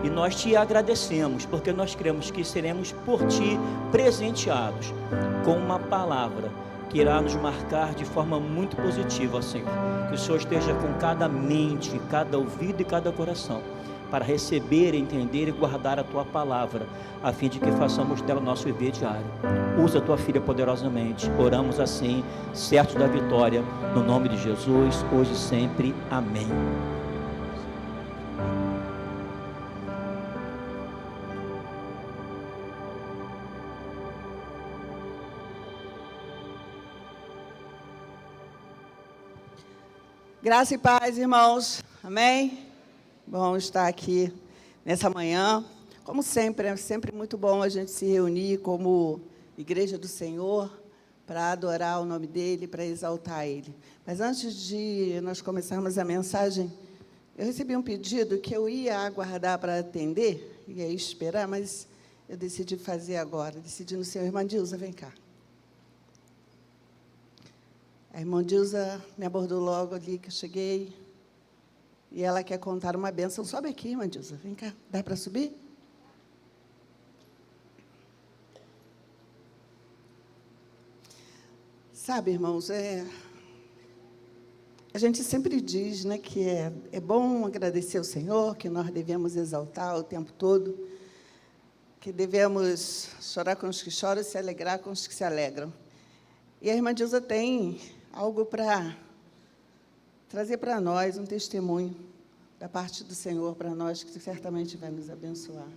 E nós te agradecemos, porque nós cremos que seremos por ti presenteados com uma palavra que irá nos marcar de forma muito positiva, Senhor. Que o Senhor esteja com cada mente, cada ouvido e cada coração, para receber, entender e guardar a tua palavra, a fim de que façamos dela o nosso viver diário. Usa a tua filha poderosamente. Oramos assim, certos da vitória, no nome de Jesus, hoje e sempre. Amém. Graça e paz, irmãos. Amém? Bom estar aqui nessa manhã. Como sempre, é sempre muito bom a gente se reunir como Igreja do Senhor para adorar o nome dEle, para exaltar Ele. Mas antes de nós começarmos a mensagem, eu recebi um pedido que eu ia aguardar para atender, ia esperar, mas eu decidi fazer agora. Decidi no Senhor. Irmã Dilza, vem cá. A irmã Dilza me abordou logo ali que eu cheguei. E ela quer contar uma bênção. Sobe aqui, irmã Dilza. Vem cá. Dá para subir? Sabe, irmãos, a gente sempre diz, né, que é bom agradecer ao Senhor, que nós devemos exaltar o tempo todo, que devemos chorar com os que choram e se alegrar com os que se alegram. E a irmã Dilza tem algo para trazer para nós, um testemunho da parte do Senhor para nós, que certamente vai nos abençoar.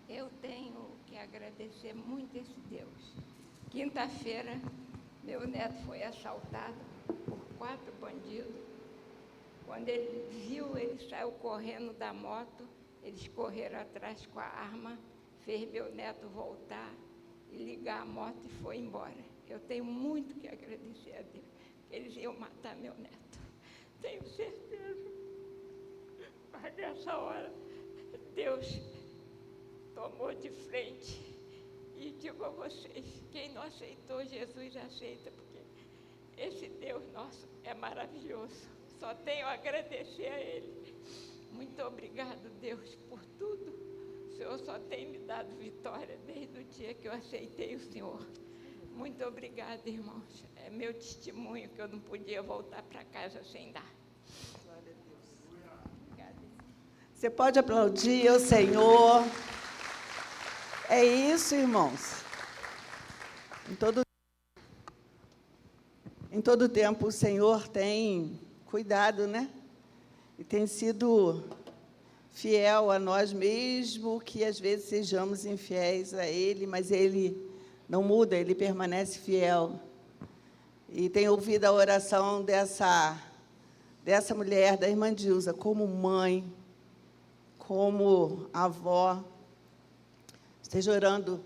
Eu tenho que agradecer muito esse Deus. Quinta-feira, meu neto foi assaltado por 4 bandidos. Quando ele viu, ele saiu correndo da moto, eles correram atrás com a arma, fez meu neto voltar e ligar a moto e foi embora. Eu tenho muito que agradecer a Deus, que eles iam matar meu neto. Tenho certeza. Mas nessa hora, Deus tomou de frente. E digo a vocês, quem não aceitou Jesus, aceita, porque esse Deus nosso é maravilhoso. Só tenho a agradecer a Ele. Muito obrigado, Deus, por tudo. O Senhor só tem me dado vitória desde o dia que eu aceitei o Senhor. Muito obrigada, irmãos. É meu testemunho que eu não podia voltar para casa sem dar. Glória a Deus. Obrigada. Você pode aplaudir o Senhor. É isso, irmãos. Em todo tempo, o Senhor tem cuidado, né? E tem sido fiel a nós, mesmo que às vezes sejamos infiéis a Ele, mas Ele não muda, Ele permanece fiel. E tenho ouvido a oração dessa mulher, da irmã Dilza, como mãe, como avó. Esteja orando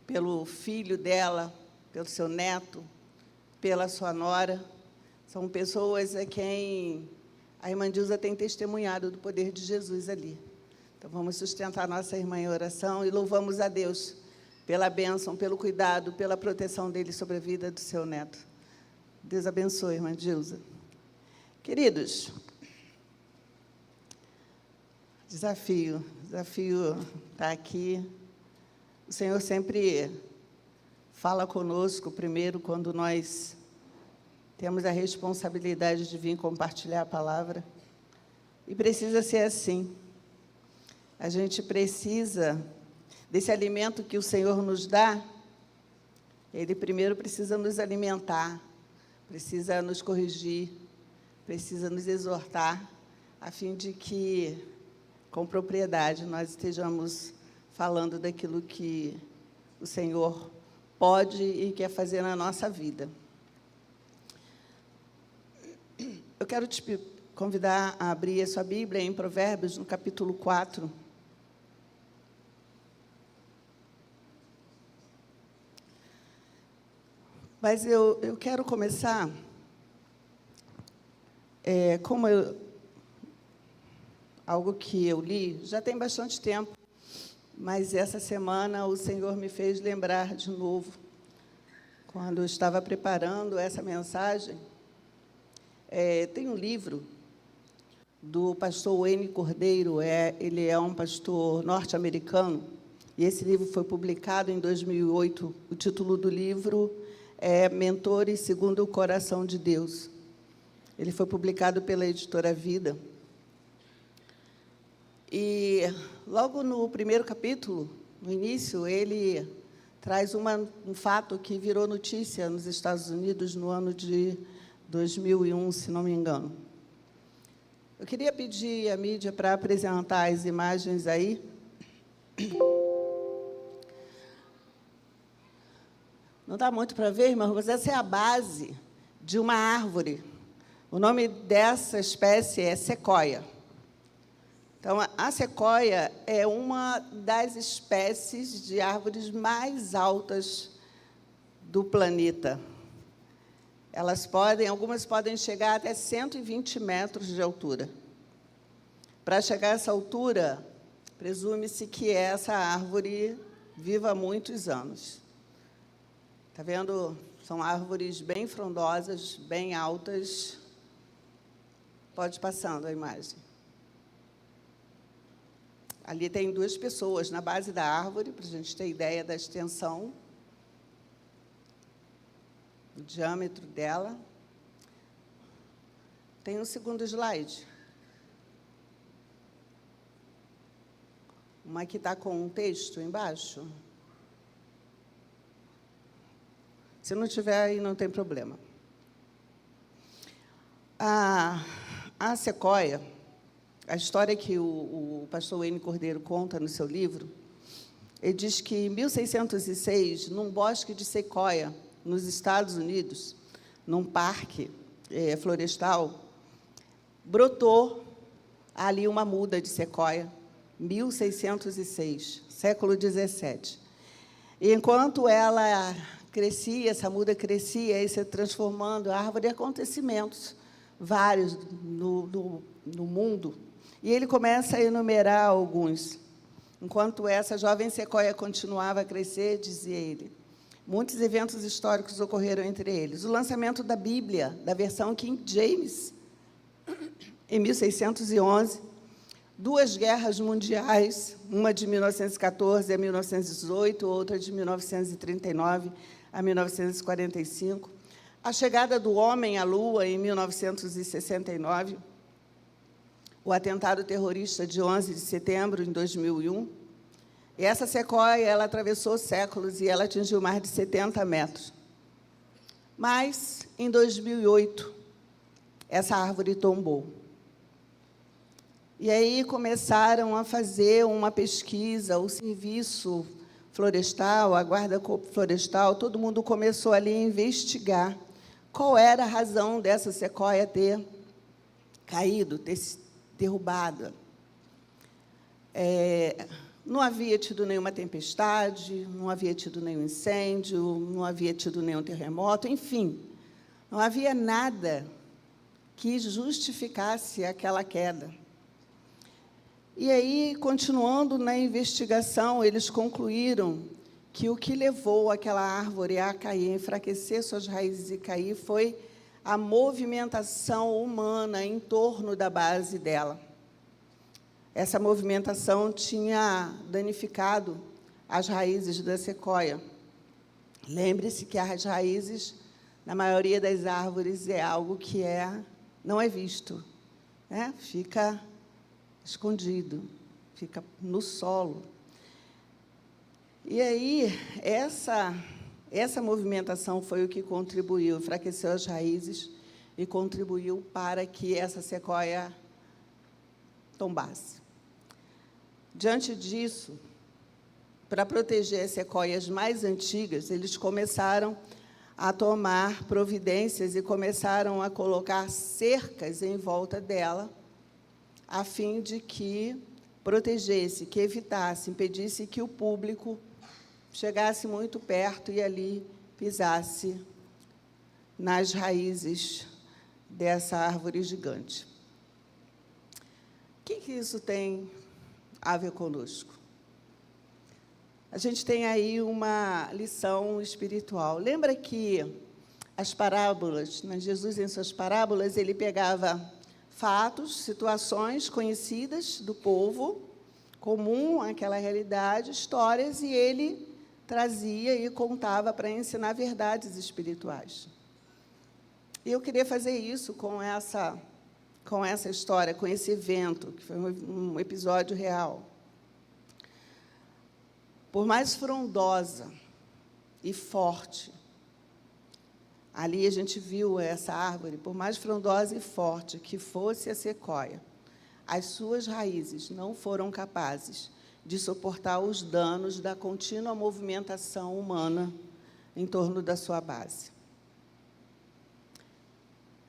pelo filho dela, pelo seu neto, pela sua nora. São pessoas a quem a irmã Dilza tem testemunhado do poder de Jesus ali. Então, vamos sustentar nossa irmã em oração e louvamos a Deus pela bênção, pelo cuidado, pela proteção dele sobre a vida do seu neto. Deus abençoe, irmã Dilza. Queridos, desafio está aqui. O Senhor sempre fala conosco, primeiro, quando nós temos a responsabilidade de vir compartilhar a palavra. E precisa ser assim. A gente precisa desse alimento que o Senhor nos dá. Ele primeiro precisa nos alimentar, precisa nos corrigir, precisa nos exortar, a fim de que, com propriedade, nós estejamos falando daquilo que o Senhor pode e quer fazer na nossa vida. Eu quero te convidar a abrir a sua Bíblia em Provérbios, no capítulo 4. Mas eu quero começar, algo que eu li, já tem bastante tempo, mas essa semana o Senhor me fez lembrar de novo, Quando eu estava preparando essa mensagem, tem um livro do pastor Wayne Cordeiro, ele é um pastor norte-americano, e esse livro foi publicado em 2008. O título do livro é Mentores Segundo o Coração de Deus. Ele foi publicado pela editora Vida. E, logo no primeiro capítulo, no início, ele traz um fato que virou notícia nos Estados Unidos no ano de 2001, se não me engano. Eu queria pedir à mídia para apresentar as imagens aí. Não dá muito para ver, irmãos, mas essa é a base de uma árvore. O nome dessa espécie é sequoia. Então, a sequoia é uma das espécies de árvores mais altas do planeta. Algumas podem chegar até 120 metros de altura. Para chegar a essa altura, presume-se que essa árvore viva muitos anos. Está vendo? São árvores bem frondosas, bem altas. Pode ir passando a imagem. Ali tem 2 pessoas na base da árvore, para a gente ter ideia da extensão, o diâmetro dela. Tem um segundo slide. Uma que está com um texto embaixo. Se não tiver, aí não tem problema. A sequoia, a história que o pastor Wayne Cordeiro conta no seu livro, ele diz que, em 1606, num bosque de sequoia, nos Estados Unidos, num parque florestal, brotou ali uma muda de sequoia, 1606, século 17. E, enquanto ela crescia, essa muda crescia e se transformando em árvore, acontecimentos vários no mundo. E ele começa a enumerar alguns. Enquanto essa jovem sequoia continuava a crescer, dizia ele, muitos eventos históricos ocorreram entre eles. O lançamento da Bíblia, da versão King James, em 1611, 2 guerras mundiais, uma de 1914 a 1918, outra de 1939 a 1945, a chegada do homem à Lua em 1969, o atentado terrorista de 11 de setembro, em 2001. E essa sequoia, ela atravessou séculos e ela atingiu mais de 70 metros. Mas, em 2008, essa árvore tombou. E aí começaram a fazer uma pesquisa, o serviço florestal, a guarda florestal, todo mundo começou ali a investigar qual era a razão dessa sequoia ter caído, ter se derrubado. Não havia tido nenhuma tempestade, não havia tido nenhum incêndio, não havia tido nenhum terremoto, enfim, não havia nada que justificasse aquela queda. E aí, continuando na investigação, eles concluíram que o que levou aquela árvore a cair, a enfraquecer suas raízes e cair, foi a movimentação humana em torno da base dela. Essa movimentação tinha danificado as raízes da sequoia. Lembre-se que as raízes, na maioria das árvores, é algo que não é visto, né? Fica escondido, fica no solo. E aí, essa movimentação foi o que contribuiu, enfraqueceu as raízes e contribuiu para que essa sequoia tombasse. Diante disso, para proteger as sequoias mais antigas, eles começaram a tomar providências e começaram a colocar cercas em volta dela, a fim de que protegesse, que evitasse, impedisse que o público chegasse muito perto e ali pisasse nas raízes dessa árvore gigante. O que isso tem a ver conosco? a gente tem aí uma lição espiritual. Lembra que as parábolas, né, Jesus, em suas parábolas, ele pegava fatos, situações conhecidas do povo, comum àquela realidade, histórias, e ele trazia e contava para ensinar verdades espirituais. E eu queria fazer isso com essa história, com esse evento, que foi um episódio real. Por mais frondosa e forte, ali a gente viu essa árvore, por mais frondosa e forte que fosse a sequoia, as suas raízes não foram capazes de suportar os danos da contínua movimentação humana em torno da sua base.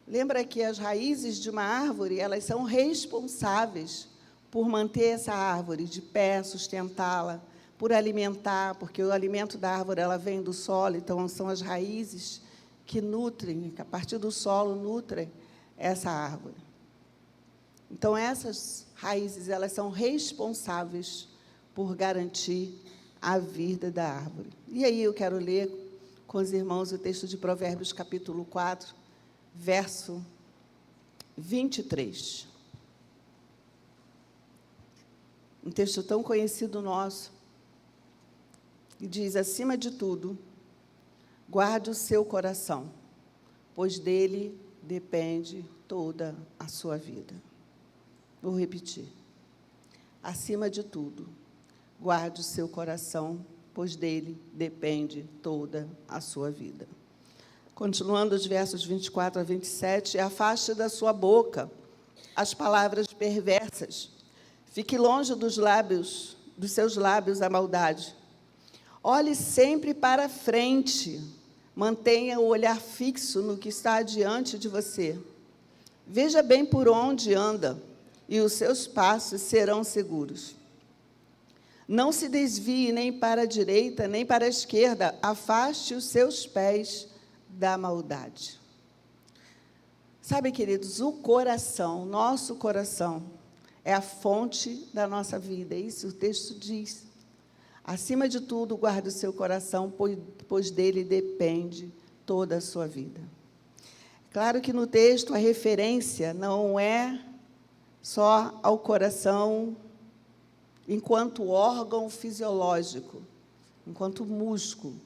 Lembra que as raízes de uma árvore, elas são responsáveis por manter essa árvore de pé, sustentá-la, por alimentar, porque o alimento da árvore ela vem do solo, então são as raízes que nutrem, que a partir do solo nutrem essa árvore. Então, essas raízes elas são responsáveis por garantir a vida da árvore. E aí eu quero ler com os irmãos o texto de Provérbios, capítulo 4, verso 23. Um texto tão conhecido nosso, que diz, acima de tudo, guarde o seu coração, pois dele depende toda a sua vida. Vou repetir. Acima de tudo, guarde o seu coração, pois dele depende toda a sua vida. Continuando os versos 24 a 27, afaste da sua boca as palavras perversas, fique longe dos seus lábios a maldade. Olhe sempre para frente, mantenha o olhar fixo no que está diante de você. Veja bem por onde anda, e os seus passos serão seguros. Não se desvie nem para a direita, nem para a esquerda, afaste os seus pés da maldade. Sabe, queridos, o coração, nosso coração, é a fonte da nossa vida, isso o texto diz. Acima de tudo, guarde o seu coração, pois dele depende toda a sua vida. Claro que no texto a referência não é só ao coração enquanto órgão fisiológico, enquanto músculo,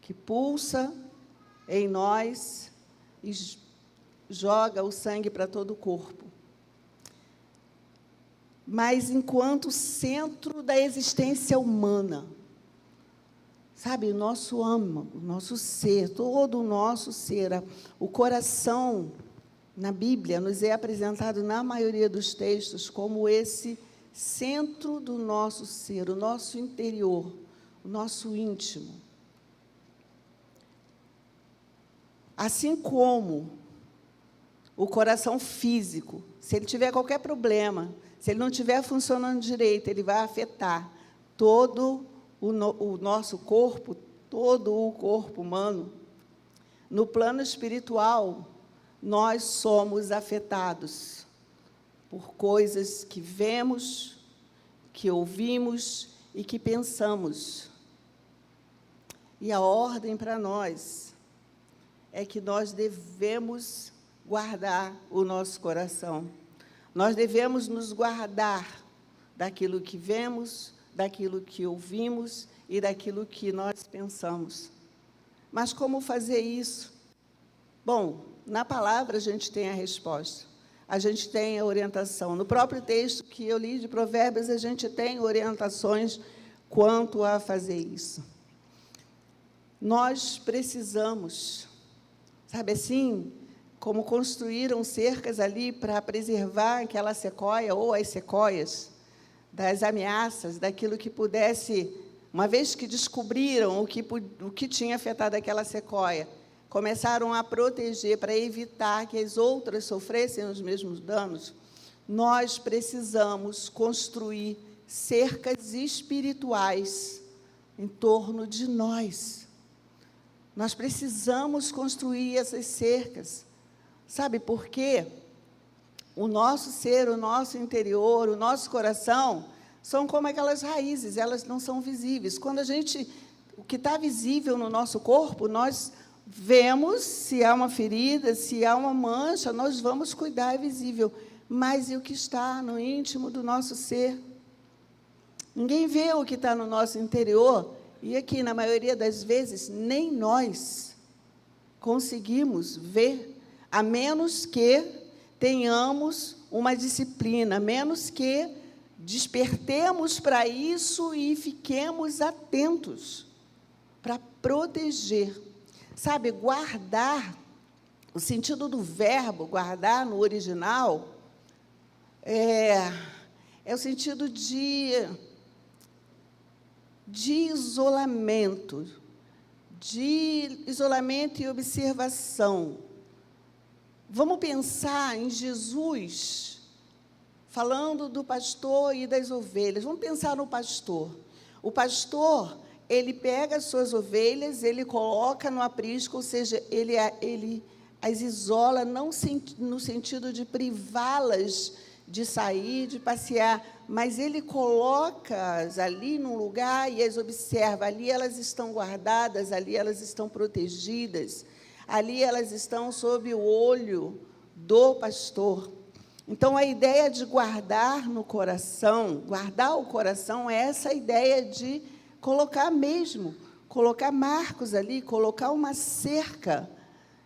que pulsa em nós e joga o sangue para todo o corpo. Mas enquanto centro da existência humana, sabe, o nosso âmago, o nosso ser, todo o nosso ser, o coração, na Bíblia, nos é apresentado, na maioria dos textos, como esse centro do nosso ser, o nosso interior, o nosso íntimo. Assim como o coração físico, se ele tiver qualquer problema, se ele não estiver funcionando direito, ele vai afetar todo o nosso corpo, todo o corpo humano. No plano espiritual, nós somos afetados por coisas que vemos, que ouvimos e que pensamos. E a ordem para nós é que nós devemos guardar o nosso coração. Nós devemos nos guardar daquilo que vemos, daquilo que ouvimos e daquilo que nós pensamos. Mas como fazer isso? Bom, na palavra a gente tem a resposta, a gente tem a orientação. No próprio texto que eu li de Provérbios, a gente tem orientações quanto a fazer isso. Nós precisamos, sabe assim, como construíram cercas ali para preservar aquela sequoia ou as sequoias das ameaças, daquilo que pudesse, uma vez que descobriram o que tinha afetado aquela sequoia, começaram a proteger para evitar que as outras sofressem os mesmos danos. Nós precisamos construir cercas espirituais em torno de nós. Nós precisamos construir essas cercas. Sabe por quê? O nosso ser, o nosso interior, o nosso coração são como aquelas raízes, elas não são visíveis. Quando o que está visível no nosso corpo, nós vemos se há uma ferida, se há uma mancha, nós vamos cuidar, é visível. Mas e o que está no íntimo do nosso ser? Ninguém vê o que está no nosso interior, e aqui, na maioria das vezes, nem nós conseguimos ver, a menos que tenhamos uma disciplina, a menos que despertemos para isso e fiquemos atentos para proteger. Sabe, guardar, o sentido do verbo guardar no original é o sentido de isolamento, e observação. Vamos pensar em Jesus, falando do pastor e das ovelhas. Vamos pensar no pastor. O pastor, ele pega as suas ovelhas, ele coloca no aprisco, ou seja, ele as isola, não no sentido de privá-las de sair, de passear, mas ele coloca-as ali num lugar e as observa. Ali elas estão guardadas, ali elas estão protegidas, ali elas estão sob o olho do pastor. Então, a ideia de guardar no coração, guardar o coração, é essa ideia de colocar marcos ali, colocar uma cerca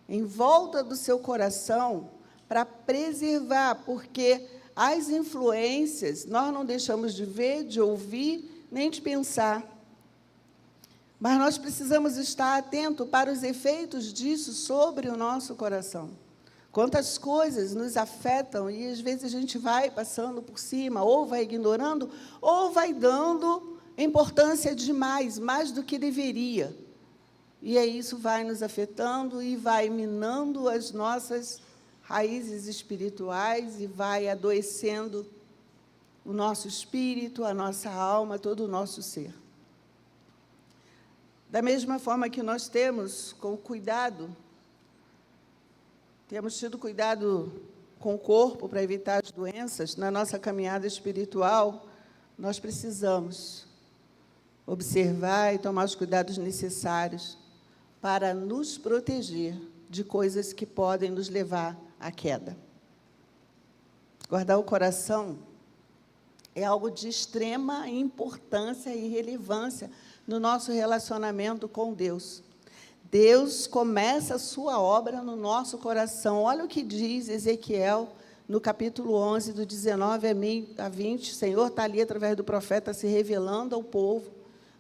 em volta do seu coração para preservar, porque as influências nós não deixamos de ver, de ouvir, nem de pensar. Mas nós precisamos estar atentos para os efeitos disso sobre o nosso coração. Quantas coisas nos afetam e, às vezes, a gente vai passando por cima, ou vai ignorando, ou vai dando importância demais, mais do que deveria. E aí isso vai nos afetando e vai minando as nossas raízes espirituais e vai adoecendo o nosso espírito, a nossa alma, todo o nosso ser. Da mesma forma que nós temos tido cuidado com o corpo para evitar as doenças, na nossa caminhada espiritual, nós precisamos observar e tomar os cuidados necessários para nos proteger de coisas que podem nos levar à queda. Guardar o coração é algo de extrema importância e relevância no nosso relacionamento com Deus. Deus começa a sua obra no nosso coração. Olha o que diz Ezequiel, no capítulo 11, do 19 a 20. O Senhor está ali, através do profeta, se revelando ao povo,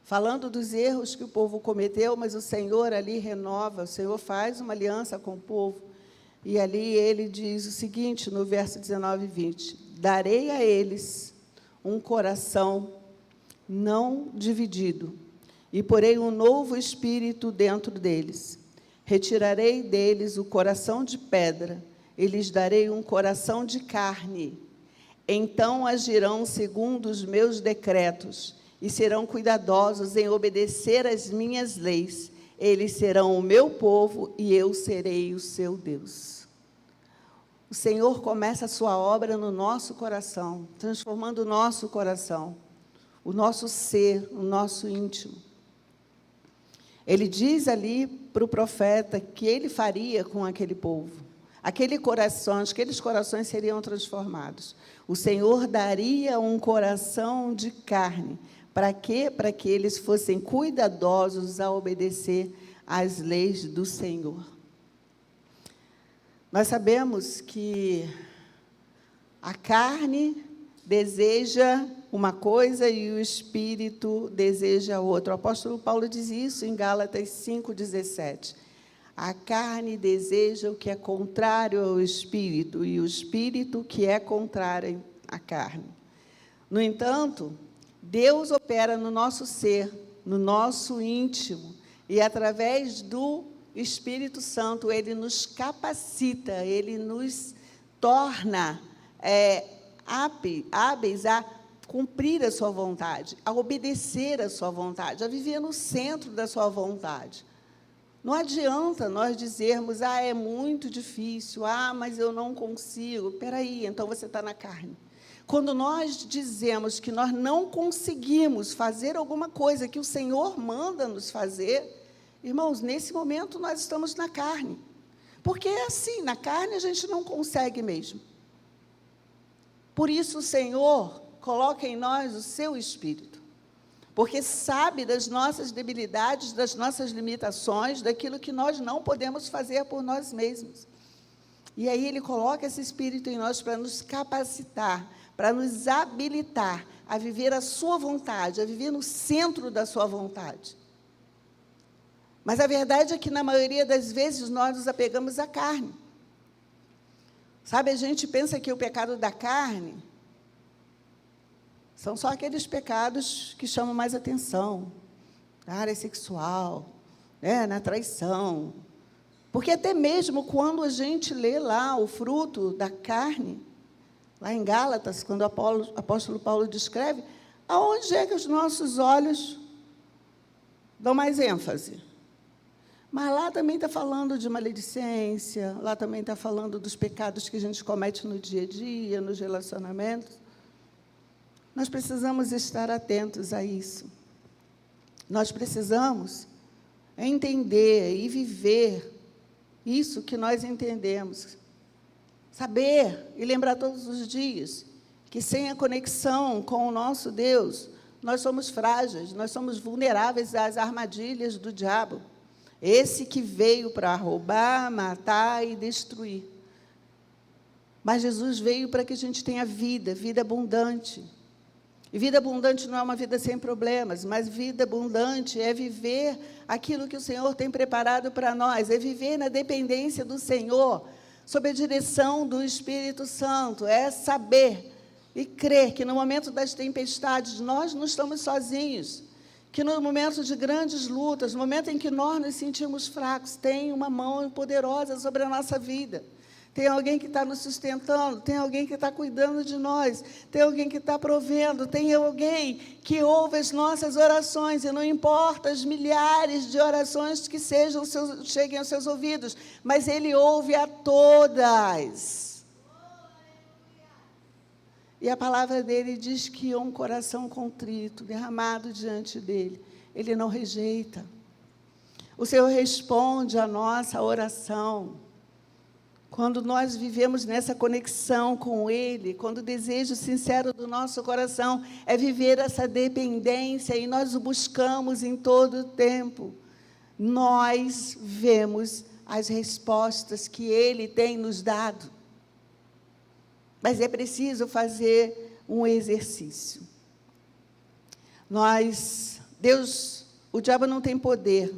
falando dos erros que o povo cometeu, mas o Senhor ali renova, o Senhor faz uma aliança com o povo. E ali ele diz o seguinte, no verso 19 e 20: darei a eles um coração não dividido, e porei um novo espírito dentro deles. Retirarei deles o coração de pedra, e lhes darei um coração de carne. Então agirão segundo os meus decretos, e serão cuidadosos em obedecer às minhas leis. Eles serão o meu povo, e eu serei o seu Deus. O Senhor começa a sua obra no nosso coração, transformando o nosso coração, o nosso ser, o nosso íntimo. Ele diz ali para o profeta que ele faria com aquele povo. Aqueles corações seriam transformados. O Senhor daria um coração de carne. Para quê? Para que eles fossem cuidadosos a obedecer às leis do Senhor. Nós sabemos que a carne deseja uma coisa e o Espírito deseja outra. O apóstolo Paulo diz isso em Gálatas 5,17. A carne deseja o que é contrário ao Espírito, e o Espírito que é contrário à carne. No entanto, Deus opera no nosso ser, no nosso íntimo, e através do Espírito Santo, Ele nos capacita, Ele nos torna hábeis a cumprir a sua vontade, a obedecer a sua vontade, a viver no centro da sua vontade. Não adianta nós dizermos, é muito difícil, mas eu não consigo. Espera aí, então você está na carne. Quando nós dizemos que nós não conseguimos fazer alguma coisa que o Senhor manda nos fazer, irmãos, nesse momento nós estamos na carne. Porque é assim, na carne a gente não consegue mesmo. Por isso o Senhor coloca em nós o seu Espírito. Porque sabe das nossas debilidades, das nossas limitações, daquilo que nós não podemos fazer por nós mesmos. E aí Ele coloca esse Espírito em nós para nos capacitar, para nos habilitar a viver a sua vontade, a viver no centro da sua vontade. Mas a verdade é que, na maioria das vezes, nós nos apegamos à carne. Sabe, a gente pensa que o pecado da carne são só aqueles pecados que chamam mais atenção, na área sexual, né, na traição. Porque até mesmo quando a gente lê lá o fruto da carne, lá em Gálatas, quando o apóstolo Paulo descreve, aonde é que os nossos olhos dão mais ênfase? Mas lá também está falando de maledicência, lá também está falando dos pecados que a gente comete no dia a dia, nos relacionamentos. Nós precisamos estar atentos a isso. Nós precisamos entender e viver isso que nós entendemos. Saber e lembrar todos os dias que sem a conexão com o nosso Deus, nós somos frágeis, nós somos vulneráveis às armadilhas do diabo. Esse que veio para roubar, matar e destruir. Mas Jesus veio para que a gente tenha vida, vida abundante. E vida abundante não é uma vida sem problemas, mas vida abundante é viver aquilo que o Senhor tem preparado para nós, é viver na dependência do Senhor, sob a direção do Espírito Santo, é saber e crer que no momento das tempestades nós não estamos sozinhos, que no momento de grandes lutas, no momento em que nós nos sentimos fracos, tem uma mão poderosa sobre a nossa vida. Tem alguém que está nos sustentando, tem alguém que está cuidando de nós, tem alguém que está provendo, tem alguém que ouve as nossas orações, e não importa as milhares de orações que cheguem aos seus ouvidos, mas Ele ouve a todas. E a palavra dele diz que um coração contrito, derramado diante dele, Ele não rejeita. O Senhor responde a nossa oração. Quando nós vivemos nessa conexão com Ele, quando o desejo sincero do nosso coração é viver essa dependência, e nós o buscamos em todo o tempo, nós vemos as respostas que Ele tem nos dado. Mas é preciso fazer um exercício. O diabo não tem poder.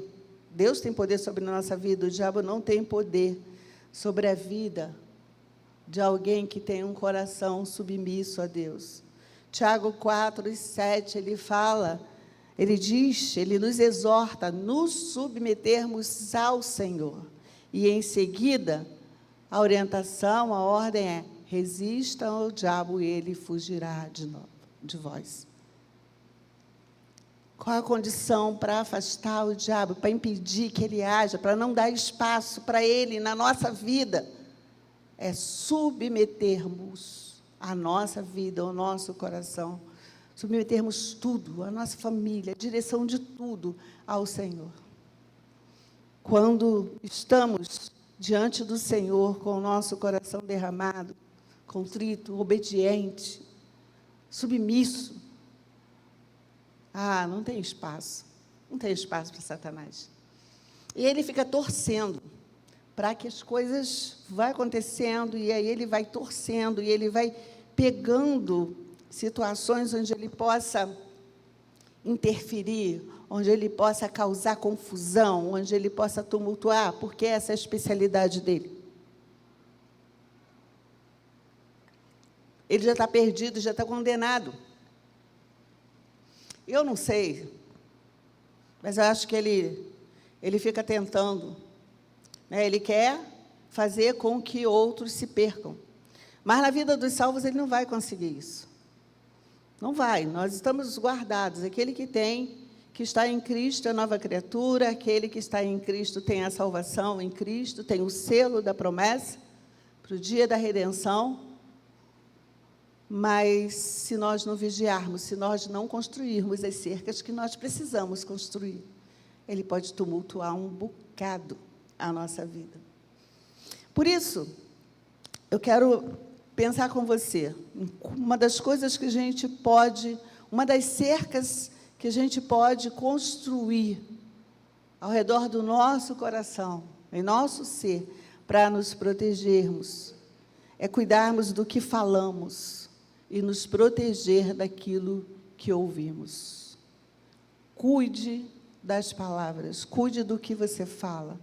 Deus tem poder sobre a nossa vida, o diabo não tem poder sobre a vida de alguém que tem um coração submisso a Deus. Tiago 4:7, ele diz, ele nos exorta a nos submetermos ao Senhor. E em seguida, a orientação, a ordem é: resistam ao diabo e ele fugirá de vós. Qual a condição para afastar o diabo, para impedir que ele haja, para não dar espaço para ele na nossa vida? É submetermos a nossa vida, o nosso coração, submetermos tudo, a nossa família, a direção de tudo ao Senhor. Quando estamos diante do Senhor com o nosso coração derramado, contrito, obediente, submisso, não tem espaço. Não tem espaço para Satanás. E ele fica torcendo para que as coisas vão acontecendo, e aí ele vai torcendo, e ele vai pegando situações onde ele possa interferir, onde ele possa causar confusão, onde ele possa tumultuar, porque essa é a especialidade dele. Ele já está perdido, já está condenado. Eu não sei, mas eu acho que ele fica tentando, né? Ele quer fazer com que outros se percam. Mas na vida dos salvos ele não vai conseguir isso. Não vai, nós estamos guardados. Aquele que está em Cristo é nova criatura, aquele que está em Cristo tem a salvação em Cristo, tem o selo da promessa para o dia da redenção. mas se nós não vigiarmos, se nós não construirmos as cercas que nós precisamos construir, ele pode tumultuar um bocado a nossa vida. Por isso, eu quero pensar com você, uma das coisas que a gente pode, uma das cercas que a gente pode construir ao redor do nosso coração, em nosso ser, para nos protegermos, é cuidarmos do que falamos e nos proteger daquilo que ouvimos. Cuide das palavras, cuide do que você fala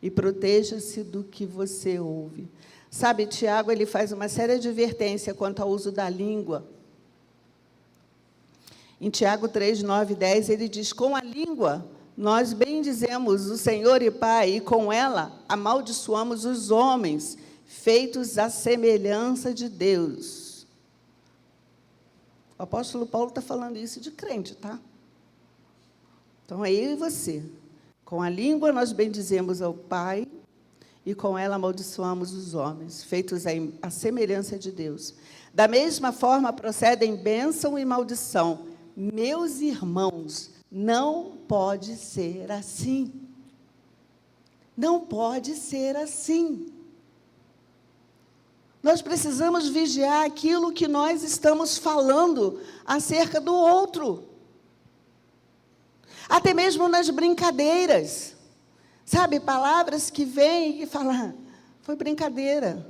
e proteja-se do que você ouve. Sabe, Tiago, ele faz uma séria advertência quanto ao uso da língua. Em Tiago 3, 9 e 10, ele diz: com a língua nós bendizemos o Senhor e Pai, e com ela amaldiçoamos os homens, feitos à semelhança de Deus. O apóstolo Paulo está falando isso de crente, tá? Então, é eu e você. Com a língua nós bendizemos ao Pai, e com ela amaldiçoamos os homens, feitos à semelhança de Deus. Da mesma forma procedem bênção e maldição. Meus irmãos, não pode ser assim. Não pode ser assim. Nós precisamos vigiar aquilo que nós estamos falando acerca do outro. Até mesmo nas brincadeiras. Sabe, palavras que vêm e falam, foi brincadeira.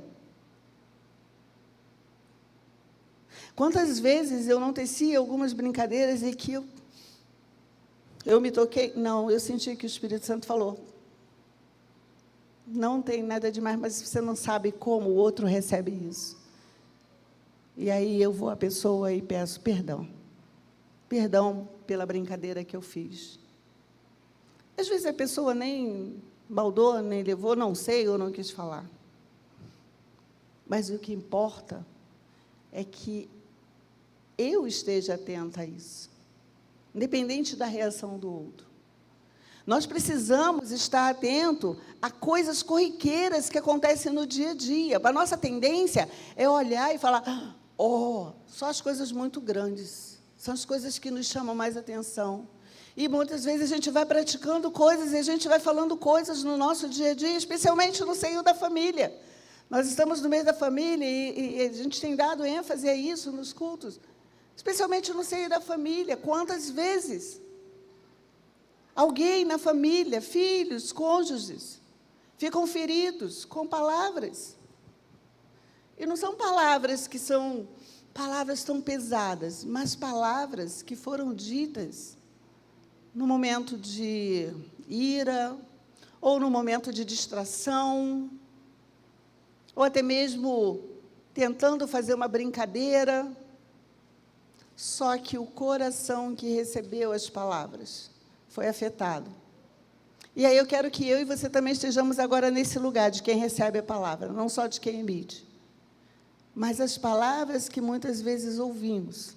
Quantas vezes eu não teci algumas brincadeiras e que eu me toquei? Não, eu senti que o Espírito Santo falou. Não tem nada demais, mas você não sabe como o outro recebe isso. E aí eu vou à pessoa e peço perdão. Perdão pela brincadeira que eu fiz. Às vezes a pessoa nem baldou, nem levou, não sei, ou não quis falar. Mas o que importa é que eu esteja atenta a isso, independente da reação do outro. Nós precisamos estar atento a coisas corriqueiras que acontecem no dia a dia. A nossa tendência é olhar e falar, só as coisas muito grandes, são as coisas que nos chamam mais atenção. E muitas vezes a gente vai praticando coisas e a gente vai falando coisas no nosso dia a dia, especialmente no seio da família. Nós estamos no meio da família e a gente tem dado ênfase a isso nos cultos, especialmente no seio da família. Quantas vezes alguém na família, filhos, cônjuges, ficam feridos com palavras. E não são palavras que são palavras tão pesadas, mas palavras que foram ditas no momento de ira, ou no momento de distração, ou até mesmo tentando fazer uma brincadeira, só que o coração que recebeu as palavras foi afetado. E aí eu quero que eu e você também estejamos agora nesse lugar de quem recebe a palavra, não só de quem emite, mas as palavras que muitas vezes ouvimos,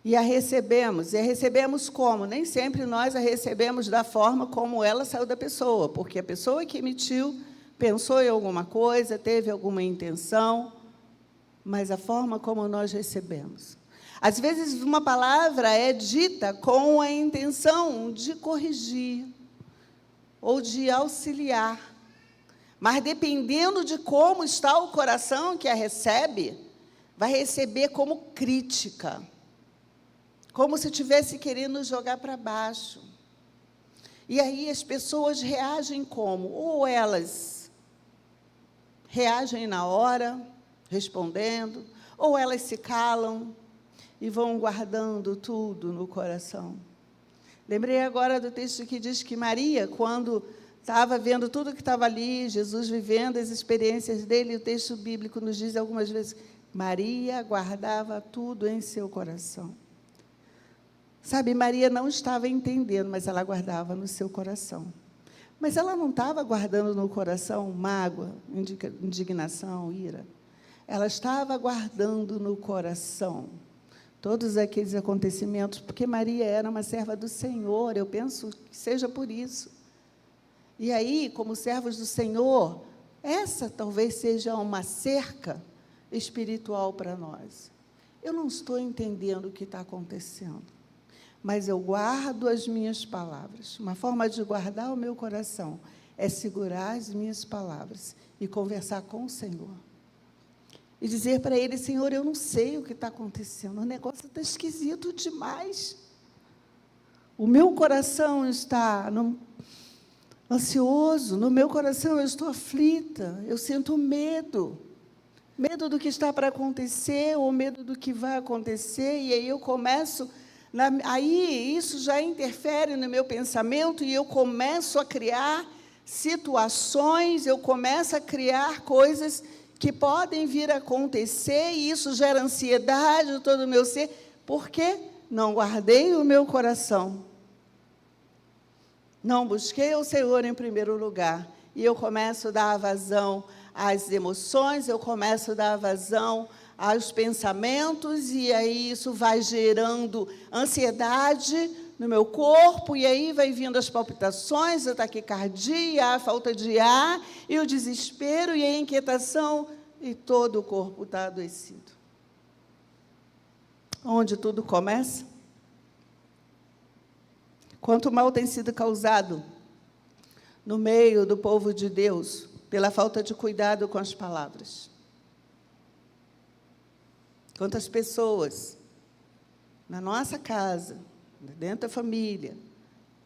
e a recebemos como? Nem sempre nós a recebemos da forma como ela saiu da pessoa, porque a pessoa que emitiu pensou em alguma coisa, teve alguma intenção, mas a forma como nós recebemos. Às vezes, uma palavra é dita com a intenção de corrigir ou de auxiliar, mas dependendo de como está o coração que a recebe, vai receber como crítica, como se estivesse querendo jogar para baixo. E aí as pessoas reagem como? Ou elas reagem na hora, respondendo, ou elas se calam e vão guardando tudo no coração. Lembrei agora do texto que diz que Maria, quando estava vendo tudo que estava ali, Jesus vivendo as experiências dele, o texto bíblico nos diz algumas vezes, Maria guardava tudo em seu coração. Sabe, Maria não estava entendendo, mas ela guardava no seu coração. Mas ela não estava guardando no coração mágoa, indignação, ira. Ela estava guardando no coração todos aqueles acontecimentos, porque Maria era uma serva do Senhor, eu penso que seja por isso. E aí, como servos do Senhor, essa talvez seja uma cerca espiritual para nós. Eu não estou entendendo o que está acontecendo, mas eu guardo as minhas palavras. Uma forma de guardar o meu coração é segurar as minhas palavras e conversar com o Senhor. E dizer para Ele: Senhor, eu não sei o que está acontecendo, o negócio está esquisito demais. O meu coração está ansioso, no meu coração eu estou aflita, eu sinto medo. Medo do que está para acontecer, ou medo do que vai acontecer, e aí eu começo... Aí isso já interfere no meu pensamento, e eu começo a criar situações, eu começo a criar coisas que podem vir a acontecer, e isso gera ansiedade em todo o meu ser, porque não guardei o meu coração. Não busquei o Senhor em primeiro lugar, e eu começo a dar vazão às emoções, eu começo a dar vazão aos pensamentos, e aí isso vai gerando ansiedade no meu corpo, e aí vai vindo as palpitações, a taquicardia, a falta de ar, e o desespero, e a inquietação, e todo o corpo está adoecido. Onde tudo começa? Quanto mal tem sido causado no meio do povo de Deus, pela falta de cuidado com as palavras. Quantas pessoas, na nossa casa, dentro da família,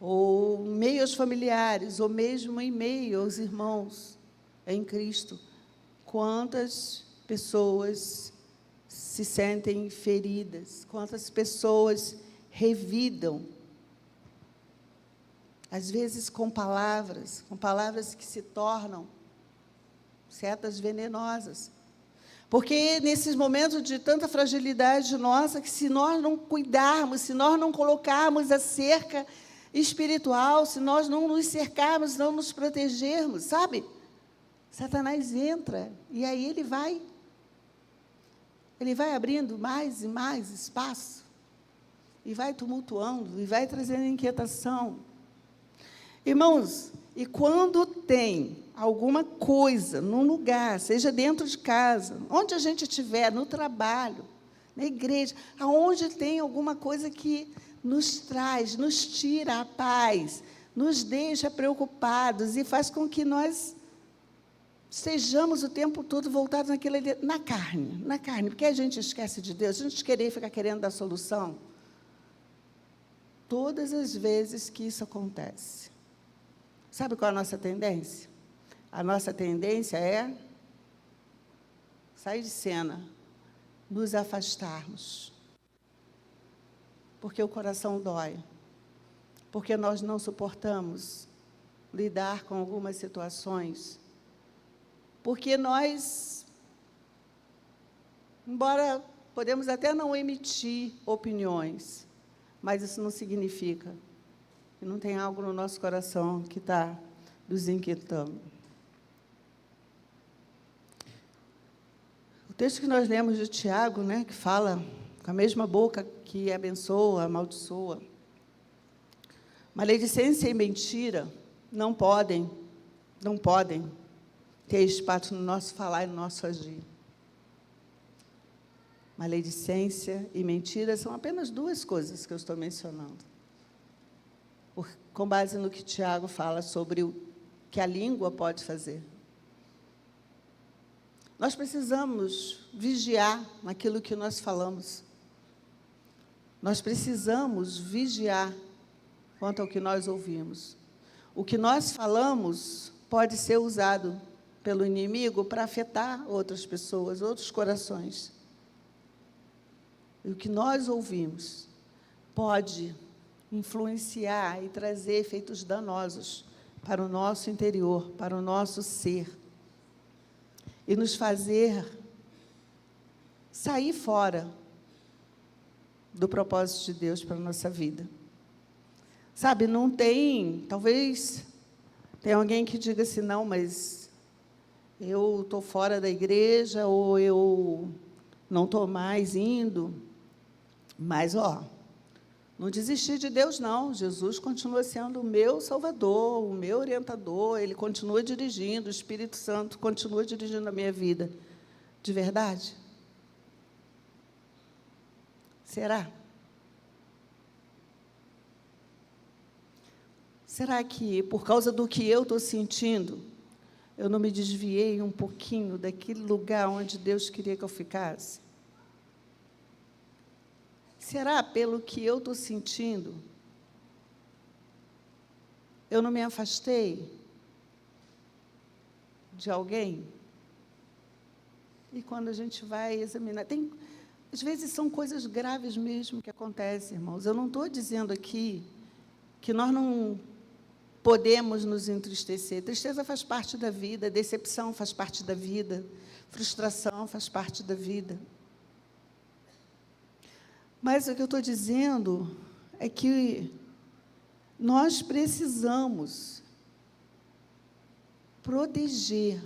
ou em meio aos familiares, ou mesmo em meio aos irmãos em Cristo, quantas pessoas se sentem feridas, quantas pessoas revidam, às vezes com palavras que se tornam setas venenosas. Porque nesses momentos de tanta fragilidade nossa, que se nós não cuidarmos, se nós não colocarmos a cerca espiritual, se nós não nos cercarmos, não nos protegermos, sabe? Satanás entra, e aí ele vai abrindo mais e mais espaço, e vai tumultuando, e vai trazendo inquietação. Irmãos, e quando tem alguma coisa num lugar, seja dentro de casa, onde a gente estiver, no trabalho, na igreja, aonde tem alguma coisa que nos traz, nos tira a paz, nos deixa preocupados e faz com que nós estejamos o tempo todo voltados na carne, porque a gente esquece de Deus, a gente fica querendo dar solução. Todas as vezes que isso acontece, sabe qual é a nossa tendência? A nossa tendência é sair de cena, nos afastarmos, porque o coração dói, porque nós não suportamos lidar com algumas situações, porque nós, embora podemos até não emitir opiniões, mas isso não significa que não tem algo no nosso coração que está nos inquietando. O texto que nós lemos de Tiago, né, que fala com a mesma boca que abençoa, amaldiçoa. Maledicência e mentira não podem ter espaço no nosso falar e no nosso agir. Maledicência e mentira são apenas duas coisas que eu estou mencionando. Com base no que Tiago fala sobre o que a língua pode fazer. Nós precisamos vigiar naquilo que nós falamos. Nós precisamos vigiar quanto ao que nós ouvimos. O que nós falamos pode ser usado pelo inimigo para afetar outras pessoas, outros corações. E o que nós ouvimos pode influenciar e trazer efeitos danosos para o nosso interior, para o nosso ser, e nos fazer sair fora do propósito de Deus para a nossa vida. Sabe, não tem, talvez tenha alguém que diga assim, não, mas eu estou fora da igreja, ou eu não estou mais indo, mas, não desisti de Deus, não. Jesus continua sendo o meu Salvador, o meu orientador, Ele continua dirigindo, o Espírito Santo continua dirigindo a minha vida. De verdade? Será? Será que, por causa do que eu estou sentindo, eu não me desviei um pouquinho daquele lugar onde Deus queria que eu ficasse? Será, pelo que eu estou sentindo, eu não me afastei de alguém? E quando a gente vai examinar, às vezes são coisas graves mesmo que acontecem, irmãos. Eu não estou dizendo aqui que nós não podemos nos entristecer. Tristeza faz parte da vida, decepção faz parte da vida, frustração faz parte da vida. Mas o que eu estou dizendo é que nós precisamos proteger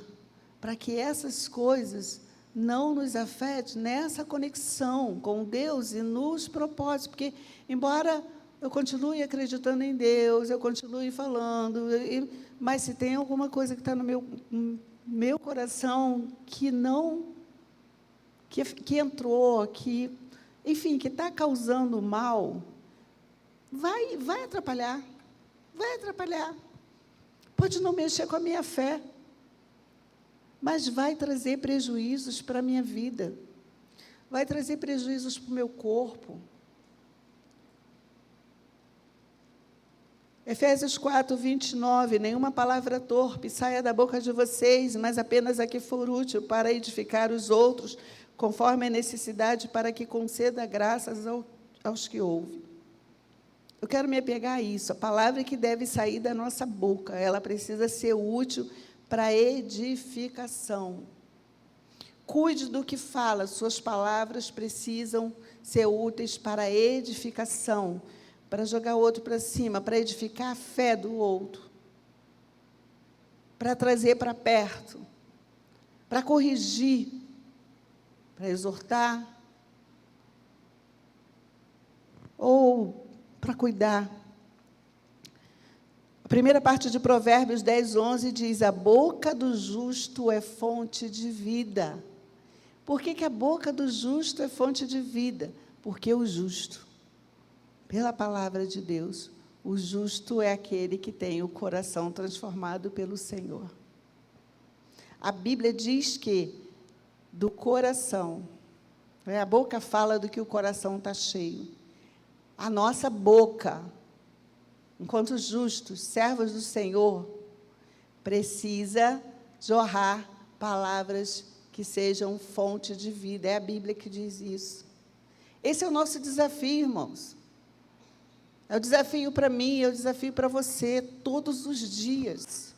para que essas coisas não nos afetem nessa conexão com Deus e nos propósitos, porque, embora eu continue acreditando em Deus, eu continue falando, mas se tem alguma coisa que está no meu coração que não, que entrou, enfim, que está causando mal, vai atrapalhar, pode não mexer com a minha fé, mas vai trazer prejuízos para a minha vida, vai trazer prejuízos para o meu corpo. Efésios 4, 29, nenhuma palavra torpe saia da boca de vocês, mas apenas a que for útil para edificar os outros, conforme a necessidade, para que conceda graças aos que ouvem. Eu quero me apegar a isso, a palavra que deve sair da nossa boca, ela precisa ser útil para edificação. Cuide do que fala, suas palavras precisam ser úteis para edificação, para jogar o outro para cima, para edificar a fé do outro, para trazer para perto, para corrigir, para exortar, ou para cuidar. A primeira parte de Provérbios 10, 11 diz: a boca do justo é fonte de vida. Por que a boca do justo é fonte de vida? Porque o justo, pela palavra de Deus, o justo é aquele que tem o coração transformado pelo Senhor. A Bíblia diz que do coração, a boca fala do que o coração está cheio. A nossa boca, enquanto justos, servos do Senhor, precisa jorrar palavras que sejam fonte de vida. É a Bíblia que diz isso. Esse é o nosso desafio, irmãos. É o desafio para mim, é o desafio para você, todos os dias.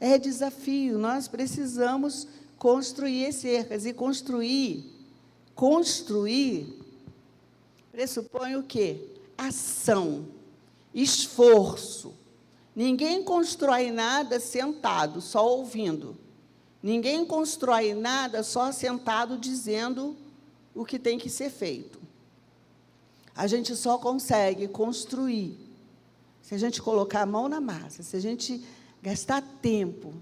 É desafio, nós precisamos construir cercas. E construir pressupõe o quê? Ação, esforço. Ninguém constrói nada sentado, só ouvindo. Ninguém constrói nada só sentado dizendo o que tem que ser feito. A gente só consegue construir se a gente colocar a mão na massa, se a gente gastar tempo,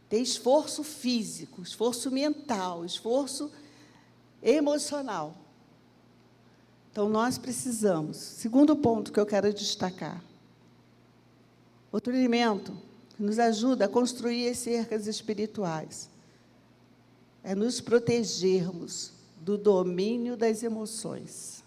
ter esforço físico, esforço mental, esforço emocional. Então, nós precisamos. Segundo ponto que eu quero destacar. Outro elemento que nos ajuda a construir as cercas espirituais é nos protegermos do domínio das emoções.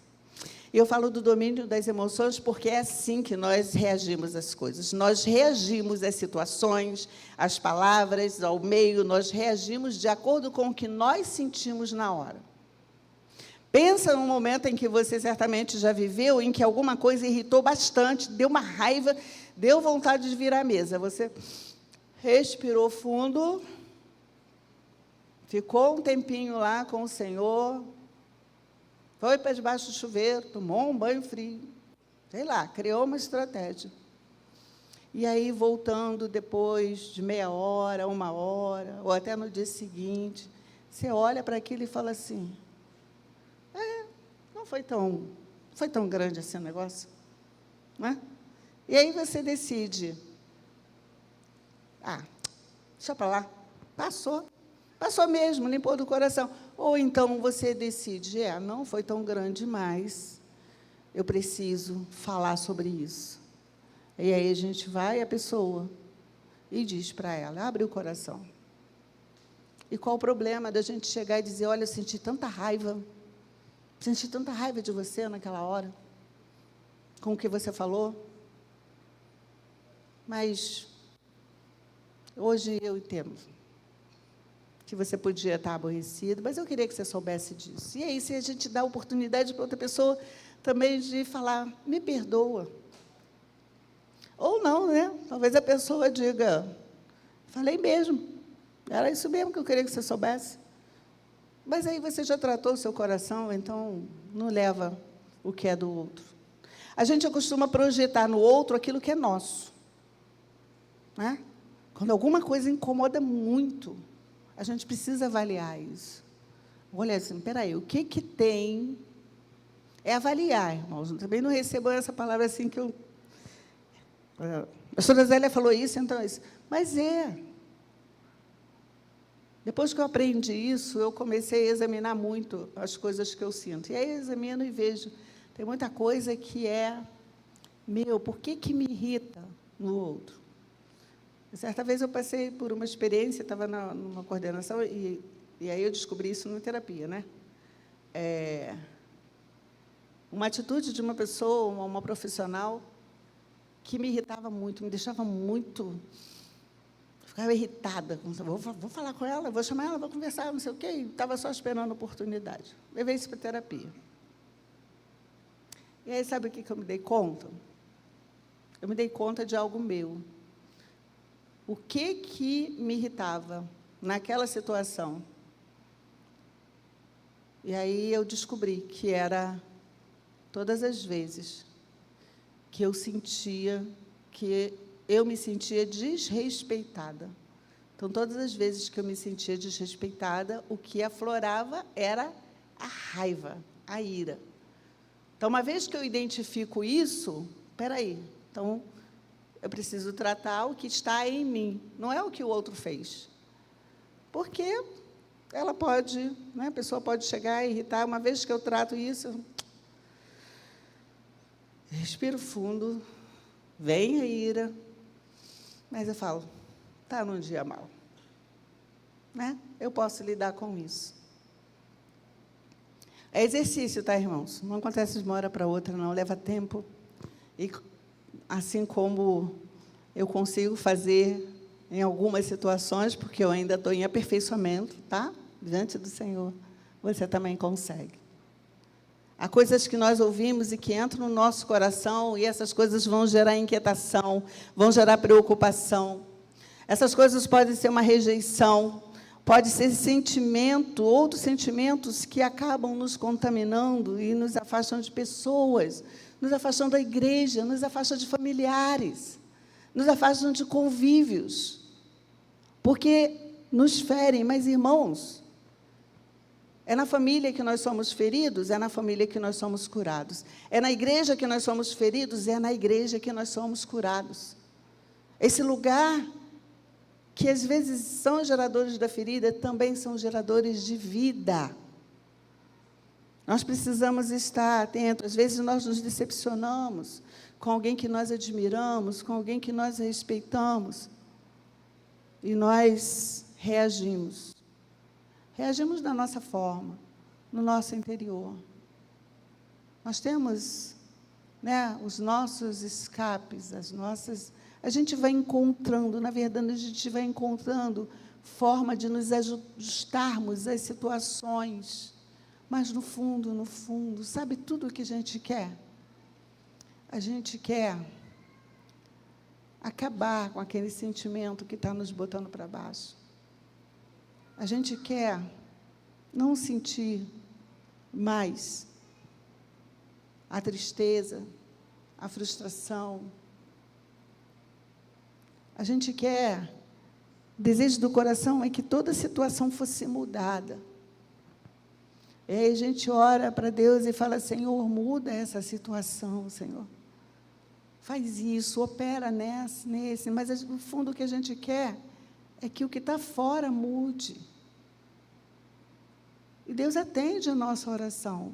Eu falo do domínio das emoções porque é assim que nós reagimos às coisas. Nós reagimos às situações, às palavras, ao meio, nós reagimos de acordo com o que nós sentimos na hora. Pensa num momento em que você certamente já viveu, em que alguma coisa irritou bastante, deu uma raiva, deu vontade de virar a mesa. Você respirou fundo, ficou um tempinho lá com o Senhor, foi para debaixo do chuveiro, tomou um banho frio, sei lá, criou uma estratégia. E aí, voltando depois de meia hora, uma hora, ou até no dia seguinte, você olha para aquilo e fala assim, não foi tão grande assim o negócio, né? E aí você decide, deixa para lá, passou mesmo, limpou do coração. Ou então você decide, não foi tão grande, mas eu preciso falar sobre isso. E aí a gente vai à pessoa e diz para ela, abre o coração. E qual o problema da gente chegar e dizer, olha, eu senti tanta raiva de você naquela hora, com o que você falou, mas hoje eu entendo que você podia estar aborrecido, mas eu queria que você soubesse disso. E aí, se a gente dá oportunidade para outra pessoa também de falar, me perdoa. Ou não, né? Talvez a pessoa diga, falei mesmo, era isso mesmo que eu queria que você soubesse. Mas aí você já tratou o seu coração, então não leva o que é do outro. A gente costuma projetar no outro aquilo que é nosso. Né? Quando alguma coisa incomoda muito, a gente precisa avaliar isso. Olha assim, peraí, o que tem? É avaliar, irmãos. Eu também não recebo essa palavra assim que eu... A pastora Zélia falou isso, então é isso. Mas depois que eu aprendi isso, eu comecei a examinar muito as coisas que eu sinto. E aí eu examino e vejo, tem muita coisa que por que me irrita no outro? Certa vez eu passei por uma experiência, estava numa coordenação, e aí eu descobri isso numa terapia, né? Uma atitude de uma pessoa, uma profissional, que me irritava muito, me deixava muito... Ficava irritada. Vou falar com ela, vou chamar ela, vou conversar, não sei o quê. Estava só esperando a oportunidade. Levei isso para a terapia. E aí, sabe o que eu me dei conta? Eu me dei conta de algo meu. O que me irritava naquela situação? E aí eu descobri que era todas as vezes que eu me sentia desrespeitada. Então, todas as vezes que eu me sentia desrespeitada, o que aflorava era a raiva, a ira. Então, uma vez que eu identifico isso, então, eu preciso tratar o que está em mim, não é o que o outro fez. Porque ela pode, né, a pessoa pode chegar e irritar. Uma vez que eu trato isso, eu respiro fundo, vem a ira, mas eu falo, está num dia mau. Né? Eu posso lidar com isso. É exercício, tá, irmãos? Não acontece de uma hora para outra, não. Leva tempo. E assim como eu consigo fazer em algumas situações, porque eu ainda estou em aperfeiçoamento, tá? Diante do Senhor, você também consegue. Há coisas que nós ouvimos e que entram no nosso coração, e essas coisas vão gerar inquietação, vão gerar preocupação. Essas coisas podem ser uma rejeição, pode ser sentimento, outros sentimentos que acabam nos contaminando e nos afastam de pessoas, nos afastam da igreja, nos afastam de familiares, nos afastam de convívios, porque nos ferem. Mas, irmãos, é na família que nós somos feridos, é na família que nós somos curados. É na igreja que nós somos feridos, é na igreja que nós somos curados. Esse lugar que às vezes são geradores da ferida, também são geradores de vida. Nós precisamos estar atentos. Às vezes nós nos decepcionamos com alguém que nós admiramos, com alguém que nós respeitamos, e nós reagimos. Reagimos da nossa forma, no nosso interior. Nós temos, né, os nossos escapes, a gente vai encontrando, na verdade, a gente vai encontrando forma de nos ajustarmos às situações. Mas, no fundo, sabe tudo o que a gente quer? A gente quer acabar com aquele sentimento que está nos botando para baixo. A gente quer não sentir mais a tristeza, a frustração. A gente quer, o desejo do coração é que toda situação fosse mudada. E aí a gente ora para Deus e fala, Senhor, muda essa situação, Senhor. Faz isso, opera nesse, mas no fundo o que a gente quer é que o que está fora mude. E Deus atende a nossa oração.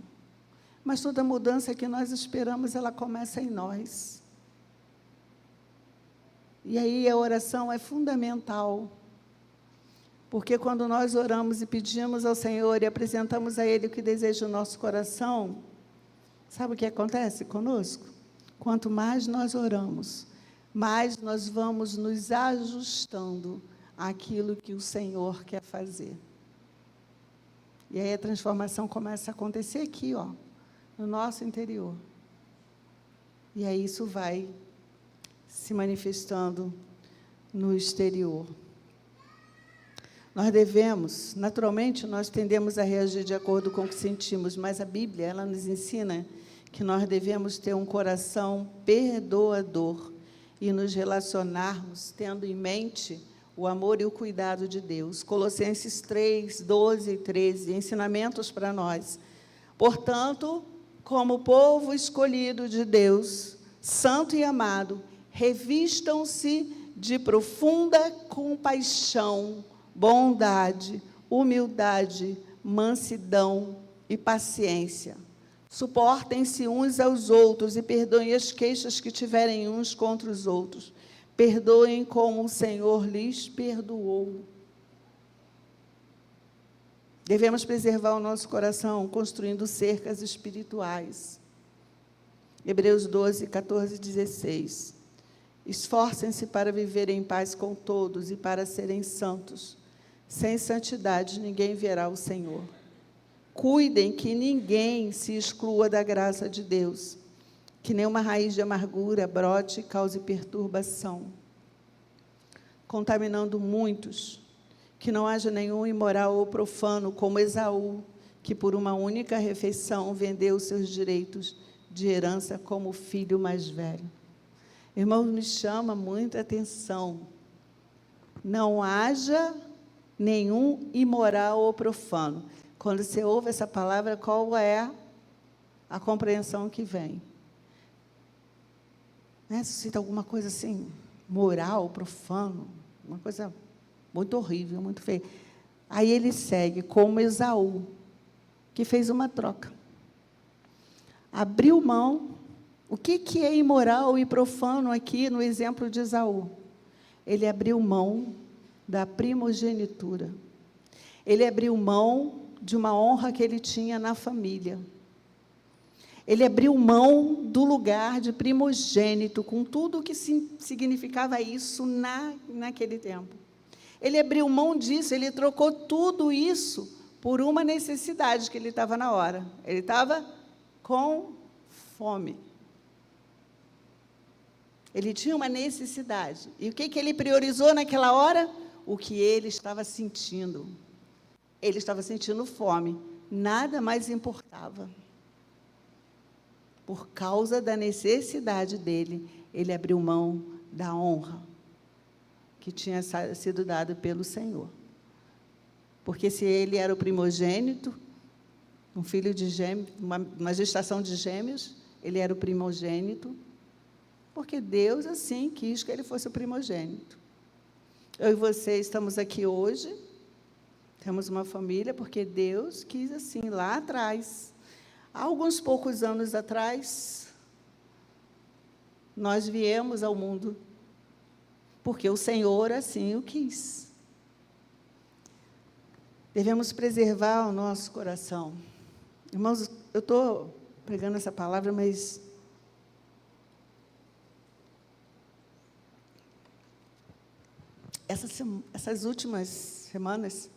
Mas toda mudança que nós esperamos, ela começa em nós. E aí a oração é fundamental. Porque quando nós oramos e pedimos ao Senhor e apresentamos a Ele o que deseja o nosso coração, sabe o que acontece conosco? Quanto mais nós oramos, mais nós vamos nos ajustando àquilo que o Senhor quer fazer. E aí a transformação começa a acontecer aqui, ó, no nosso interior. E aí isso vai se manifestando no exterior. Nós devemos, naturalmente, nós tendemos a reagir de acordo com o que sentimos, mas a Bíblia, ela nos ensina que nós devemos ter um coração perdoador e nos relacionarmos tendo em mente o amor e o cuidado de Deus. Colossenses 3, 12 e 13, ensinamentos para nós. Portanto, como povo escolhido de Deus, santo e amado, revistam-se de profunda compaixão, bondade, humildade, mansidão e paciência. Suportem-se uns aos outros e perdoem as queixas que tiverem uns contra os outros. Perdoem como o Senhor lhes perdoou. Devemos preservar o nosso coração construindo cercas espirituais. Hebreus 12, 14 e 16. Esforcem-se para viver em paz com todos e para serem santos. Sem santidade ninguém verá o Senhor. Cuidem que ninguém se exclua da graça de Deus, que nenhuma raiz de amargura brote e cause perturbação, contaminando muitos, que não haja nenhum imoral ou profano, como Esaú, que por uma única refeição vendeu seus direitos de herança como filho mais velho. Irmãos, me chama muita atenção, não haja nenhum imoral ou profano. Quando você ouve essa palavra, qual é a compreensão que vem? Suscita alguma coisa assim, moral, profano, uma coisa muito horrível, muito feia. Aí ele segue, como Esaú, que fez uma troca. Abriu mão. O que é imoral e profano aqui no exemplo de Esaú? Ele abriu mão da primogenitura. Ele abriu mão de uma honra que ele tinha na família. Ele abriu mão do lugar de primogênito, com tudo o que significava isso naquele tempo. Ele abriu mão disso, ele trocou tudo isso por uma necessidade que ele estava na hora. Ele estava com fome. Ele tinha uma necessidade. E o que ele priorizou naquela hora? O que ele estava sentindo. Ele estava sentindo fome. Nada mais importava. Por causa da necessidade dele, ele abriu mão da honra que tinha sido dada pelo Senhor. Porque se ele era o primogênito, um filho de gêmeos, uma gestação de gêmeos, ele era o primogênito, porque Deus assim quis que ele fosse o primogênito. Eu e você estamos aqui hoje, temos uma família, porque Deus quis assim, lá atrás. Há alguns poucos anos atrás, nós viemos ao mundo, porque o Senhor assim o quis. Devemos preservar o nosso coração. Irmãos, eu estou pregando essa palavra, mas essas últimas semanas,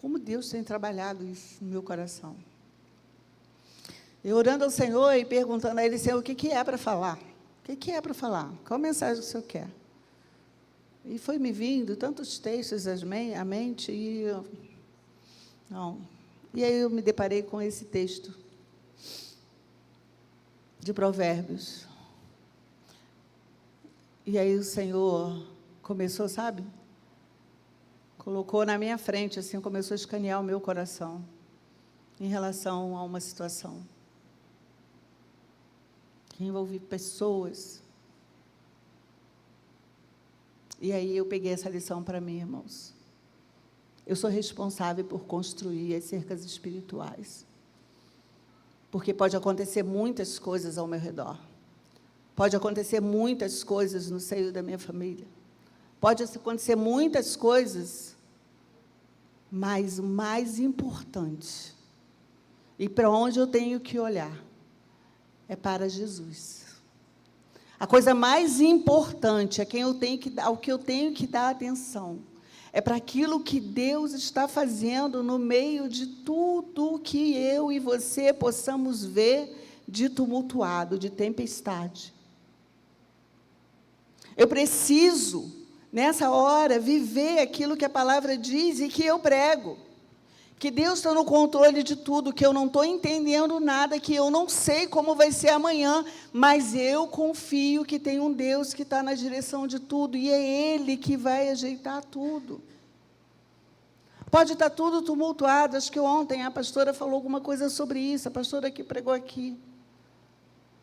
como Deus tem trabalhado isso no meu coração. Eu orando ao Senhor e perguntando a Ele, Senhor, o que é para falar? O que é para falar? Qual mensagem o Senhor quer? E foi me vindo tantos textos à mente, e aí eu me deparei com esse texto de Provérbios. E aí o Senhor começou, sabe? Colocou na minha frente, assim, começou a escanear o meu coração em relação a uma situação que envolve pessoas. E aí eu peguei essa lição para mim, irmãos. Eu sou responsável por construir as cercas espirituais. Porque pode acontecer muitas coisas ao meu redor. Pode acontecer muitas coisas no seio da minha família. Pode acontecer muitas coisas, mas o mais importante, e para onde eu tenho que olhar, é para Jesus. A coisa mais importante, ao que eu tenho que dar atenção, é para aquilo que Deus está fazendo no meio de tudo que eu e você possamos ver de tumultuado, de tempestade. Eu preciso, nessa hora, viver aquilo que a palavra diz e que eu prego. Que Deus está no controle de tudo, que eu não estou entendendo nada, que eu não sei como vai ser amanhã, mas eu confio que tem um Deus que está na direção de tudo, e é Ele que vai ajeitar tudo. Pode estar tudo tumultuado. Acho que ontem a pastora falou alguma coisa sobre isso, a pastora que pregou aqui.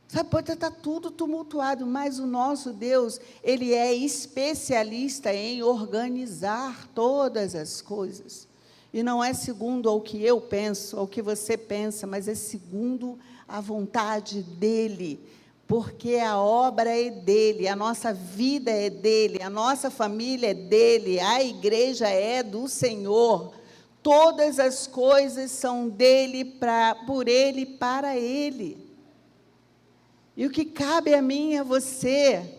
Sabe, pode estar tudo tumultuado, mas o nosso Deus, Ele é especialista em organizar todas as coisas. E não é segundo ao que eu penso, ao que você pensa, mas é segundo a vontade dEle. Porque a obra é dEle, a nossa vida é dEle, a nossa família é dEle, a igreja é do Senhor. Todas as coisas são dEle, por Ele, para Ele. E o que cabe a mim e a você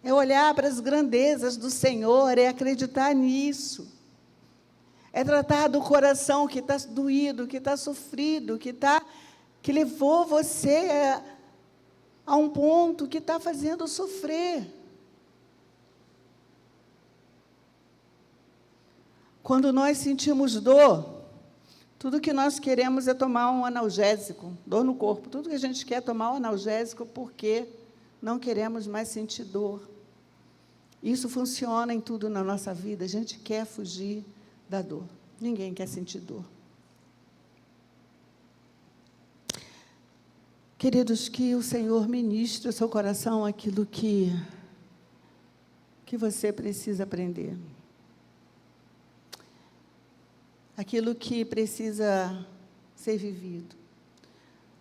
é olhar para as grandezas do Senhor, é acreditar nisso. É tratar do coração que está doído, que está sofrido, que levou você a um ponto que está fazendo sofrer. Quando nós sentimos dor, tudo que nós queremos é tomar um analgésico, dor no corpo. Tudo que a gente quer é tomar um analgésico porque não queremos mais sentir dor. Isso funciona em tudo na nossa vida. A gente quer fugir da dor. Ninguém quer sentir dor. Queridos, que o Senhor ministre ao seu coração aquilo que você precisa aprender. Aquilo que precisa ser vivido.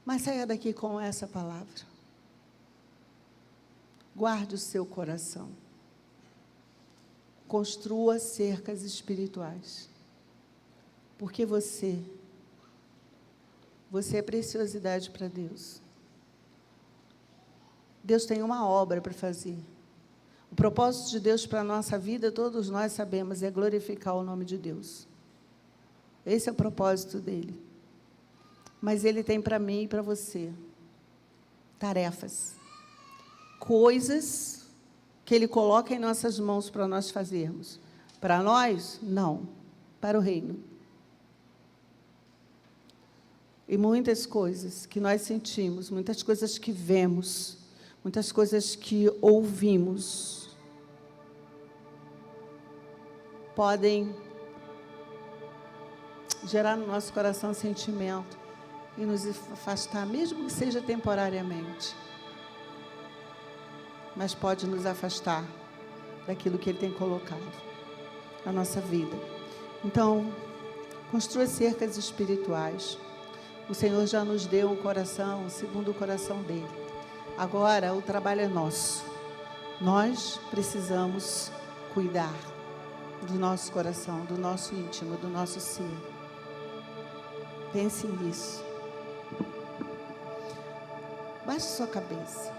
Mas saia daqui com essa palavra. Guarde o seu coração. Construa cercas espirituais. Porque você é preciosidade para Deus. Deus tem uma obra para fazer. O propósito de Deus para a nossa vida, todos nós sabemos, é glorificar o nome de Deus. Esse é o propósito dele. Mas ele tem para mim e para você tarefas, coisas que Ele coloca em nossas mãos para nós fazermos. Para nós, não. Para o reino. E muitas coisas que nós sentimos, muitas coisas que vemos, muitas coisas que ouvimos, podem gerar no nosso coração sentimento e nos afastar, mesmo que seja temporariamente. Mas pode nos afastar daquilo que Ele tem colocado na nossa vida. Então, construa cercas espirituais. O Senhor já nos deu um coração segundo o coração dEle. Agora, o trabalho é nosso. Nós precisamos cuidar do nosso coração, do nosso íntimo, do nosso ser. Pense nisso. Baixe sua cabeça.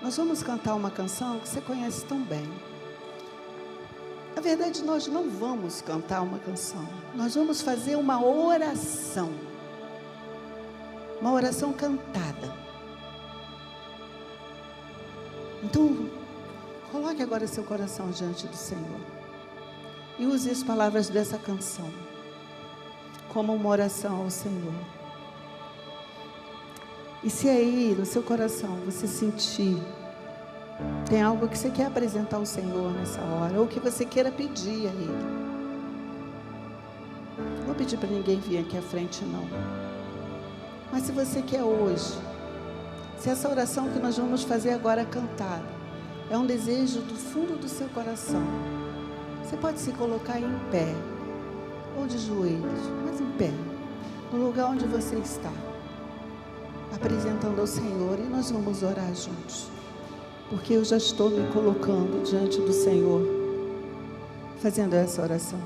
Nós vamos cantar uma canção que você conhece tão bem. Na verdade, nós não vamos cantar uma canção. Nós vamos fazer uma oração. Uma oração cantada. Então, coloque agora seu coração diante do Senhor. E use as palavras dessa canção como uma oração ao Senhor. E se aí, no seu coração, você sentir, tem algo que você quer apresentar ao Senhor nessa hora, ou que você queira pedir a Ele. Não vou pedir para ninguém vir aqui à frente, não. Mas se você quer hoje, se essa oração que nós vamos fazer agora cantada, é um desejo do fundo do seu coração, Você pode se colocar em pé, ou de joelhos, mas em pé, no lugar onde você está, apresentando ao Senhor, e nós vamos orar juntos, porque eu já estou me colocando diante do Senhor, fazendo essa oração.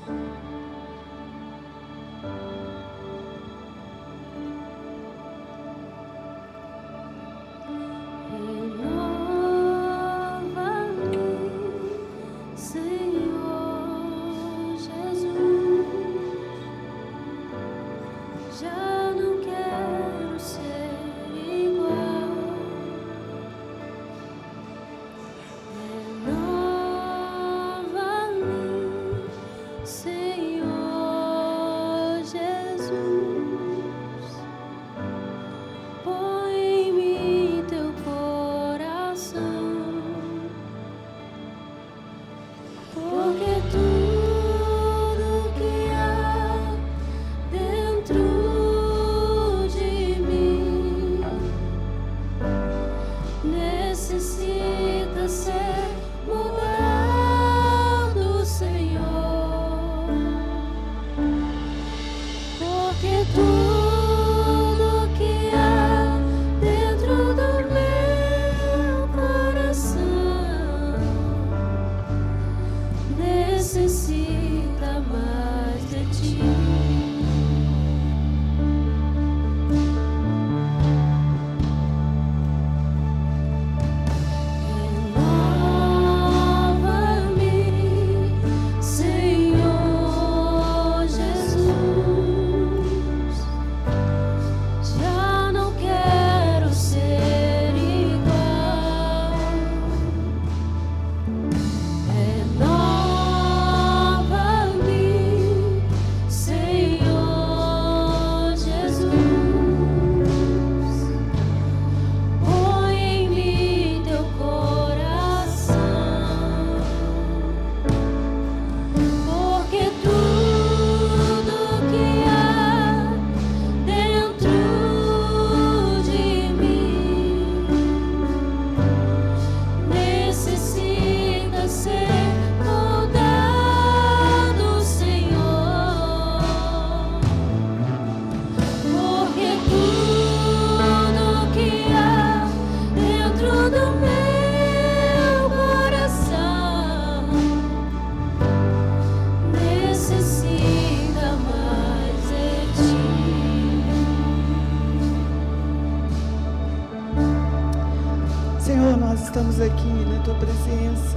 Estamos aqui na Tua presença,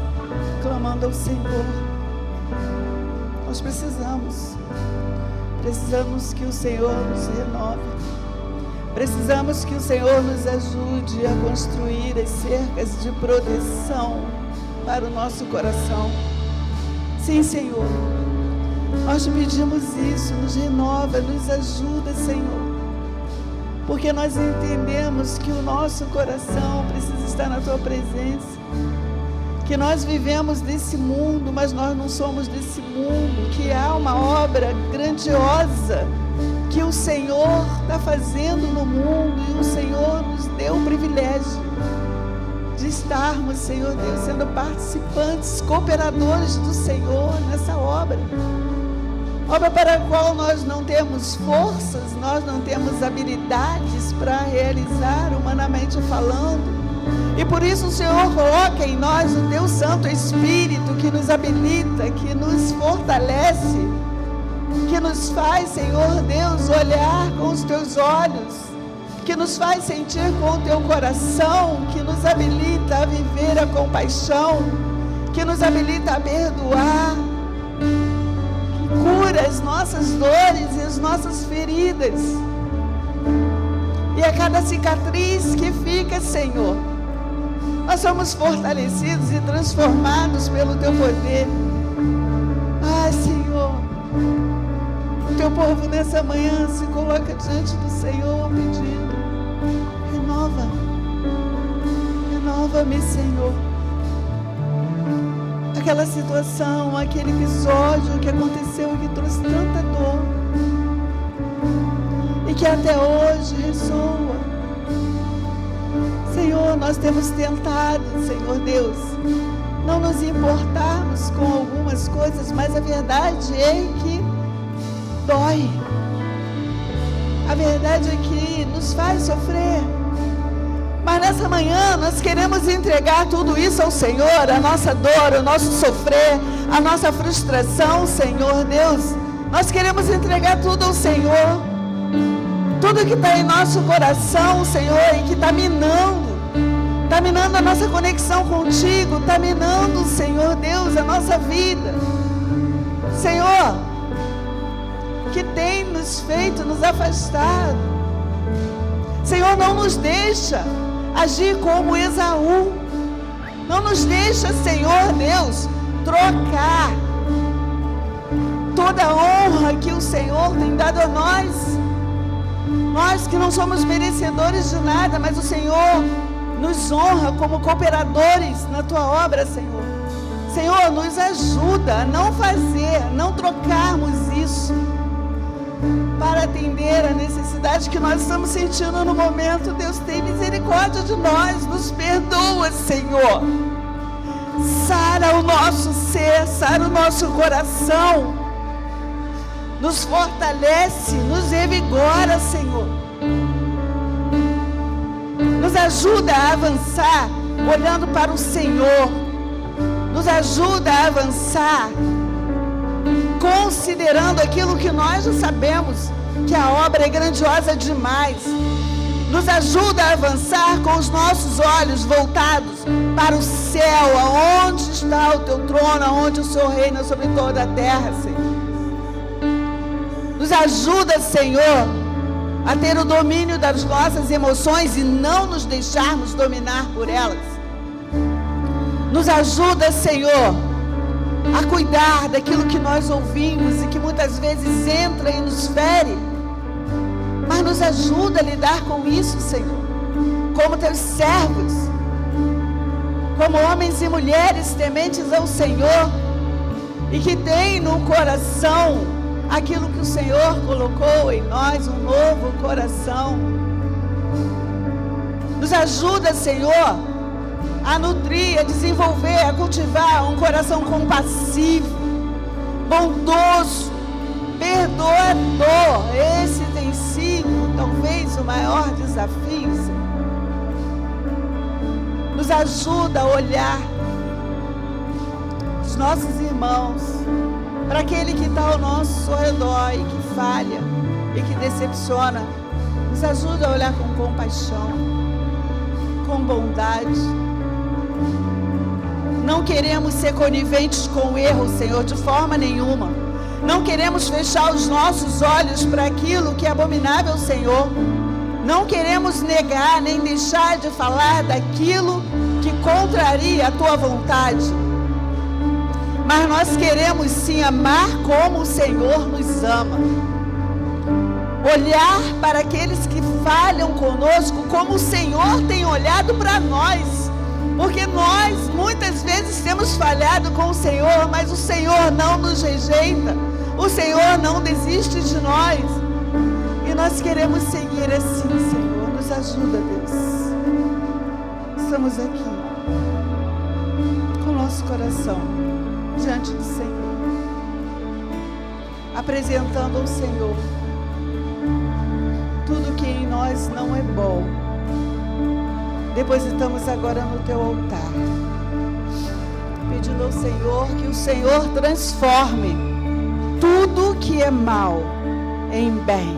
clamando ao Senhor. Nós precisamos que o Senhor nos renove. Precisamos que o Senhor nos ajude a construir as cercas de proteção para o nosso coração. Sim, Senhor, nós te pedimos isso, nos renova, nos ajuda, Senhor. Porque nós entendemos que o nosso coração precisa estar na Tua presença. Que nós vivemos nesse mundo, mas nós não somos desse mundo. Que há uma obra grandiosa que o Senhor está fazendo no mundo. E o Senhor nos deu o privilégio de estarmos, Senhor Deus, sendo participantes, cooperadores do Senhor nessa obra. Obra para a qual nós não temos forças, nós não temos habilidades para realizar, humanamente falando. E por isso o Senhor coloca em nós o Teu Santo Espírito, que nos habilita, que nos fortalece, que nos faz, Senhor Deus, olhar com os Teus olhos, que nos faz sentir com o Teu coração, que nos habilita a viver a compaixão, que nos habilita a perdoar, cura as nossas dores e as nossas feridas. E a cada cicatriz que fica, Senhor, nós somos fortalecidos e transformados pelo Teu poder. Ah, Senhor, o Teu povo nessa manhã se coloca diante do Senhor pedindo: renova-me, Senhor. Aquela situação, aquele episódio que aconteceu e que trouxe tanta dor e que até hoje ressoa. Senhor, nós temos tentado, Senhor Deus, não nos importarmos com algumas coisas, mas a verdade é que dói. A verdade é que nos faz sofrer. Mas nessa manhã nós queremos entregar tudo isso ao Senhor, a nossa dor, o nosso sofrer, a nossa frustração, Senhor Deus. Nós queremos entregar tudo ao Senhor. Tudo que está em nosso coração, Senhor, e que está minando a nossa conexão contigo, está minando, Senhor Deus, a nossa vida. Senhor, que tem nos feito nos afastar. Senhor, não nos deixa agir como Esaú. Não nos deixa, Senhor Deus, trocar toda a honra que o Senhor tem dado a nós. Nós que não somos merecedores de nada, mas o Senhor nos honra como cooperadores na Tua obra, Senhor. Senhor, nos ajuda a não fazer, não trocarmos isso para atender a necessidade que nós estamos sentindo no momento. Deus, tem misericórdia de nós, nos perdoa, Senhor. Sara o nosso ser, sara o nosso coração, nos fortalece, nos revigora, Senhor. Nos ajuda a avançar olhando para o Senhor. Nos ajuda a avançar considerando aquilo que nós já sabemos, que a obra é grandiosa demais. Nos ajuda a avançar com os nossos olhos voltados para o céu, aonde está o Teu trono, aonde o Senhor reina sobre toda a terra, Senhor. Nos ajuda, Senhor, a ter o domínio das nossas emoções e não nos deixarmos dominar por elas. Nos ajuda, Senhor, a cuidar daquilo que nós ouvimos e que muitas vezes entra e nos fere, mas nos ajuda a lidar com isso, Senhor, como Teus servos, como homens e mulheres tementes ao Senhor e que têm no coração aquilo que o Senhor colocou em nós, um novo coração. Nos ajuda, Senhor, a nutrir, a desenvolver, a cultivar um coração compassivo, bondoso, perdoador. Esse tem sido talvez o maior desafio, Senhor. Nos ajuda a olhar os nossos irmãos, para aquele que está ao nosso redor e que falha e que decepciona. Nos ajuda a olhar com compaixão, com bondade. Não queremos ser coniventes com o erro, Senhor, de forma nenhuma. Não queremos fechar os nossos olhos para aquilo que é abominável ao Senhor. Não queremos negar nem deixar de falar daquilo que contraria a Tua vontade. Mas nós queremos sim amar como o Senhor nos ama. Olhar para aqueles que falham conosco como o Senhor tem olhado para nós. Porque nós muitas vezes temos falhado com o Senhor, mas o Senhor não nos rejeita. O Senhor não desiste de nós. E nós queremos seguir assim, Senhor. Nos ajuda, Deus. Estamos aqui com o nosso coração diante do Senhor, apresentando ao Senhor tudo que em nós não é bom. Depositamos agora no Teu altar, pedindo ao Senhor que o Senhor transforme tudo que é mal em bem.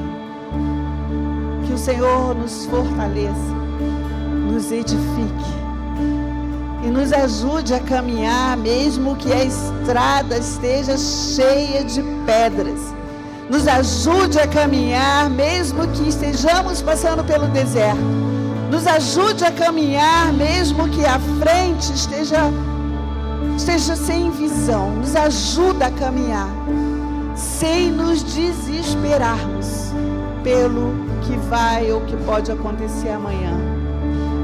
Que o Senhor nos fortaleça, nos edifique e nos ajude a caminhar, mesmo que a estrada esteja cheia de pedras. Nos ajude a caminhar, mesmo que estejamos passando pelo deserto. Nos ajude a caminhar, mesmo que a frente esteja sem visão. Nos ajuda a caminhar, sem nos desesperarmos pelo que vai ou que pode acontecer amanhã.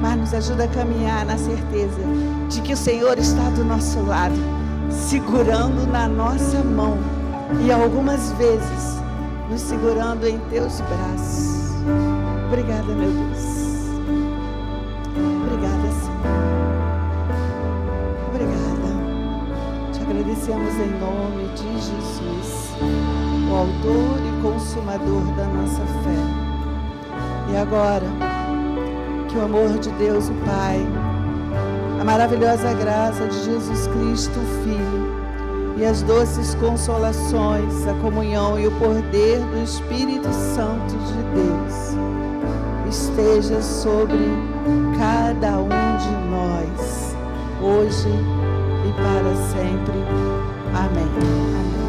Mas nos ajuda a caminhar na certeza de que o Senhor está do nosso lado, segurando na nossa mão e algumas vezes nos segurando em Teus braços. Obrigada, meu Deus. Obrigada, Senhor. Obrigada. agradecemos em nome de Jesus, o autor e consumador da nossa fé. E agora, que o amor de Deus, o Pai, a maravilhosa graça de Jesus Cristo, o Filho, e as doces consolações, a comunhão e o poder do Espírito Santo de Deus esteja sobre cada um de nós, hoje e para sempre. Amém. Amém.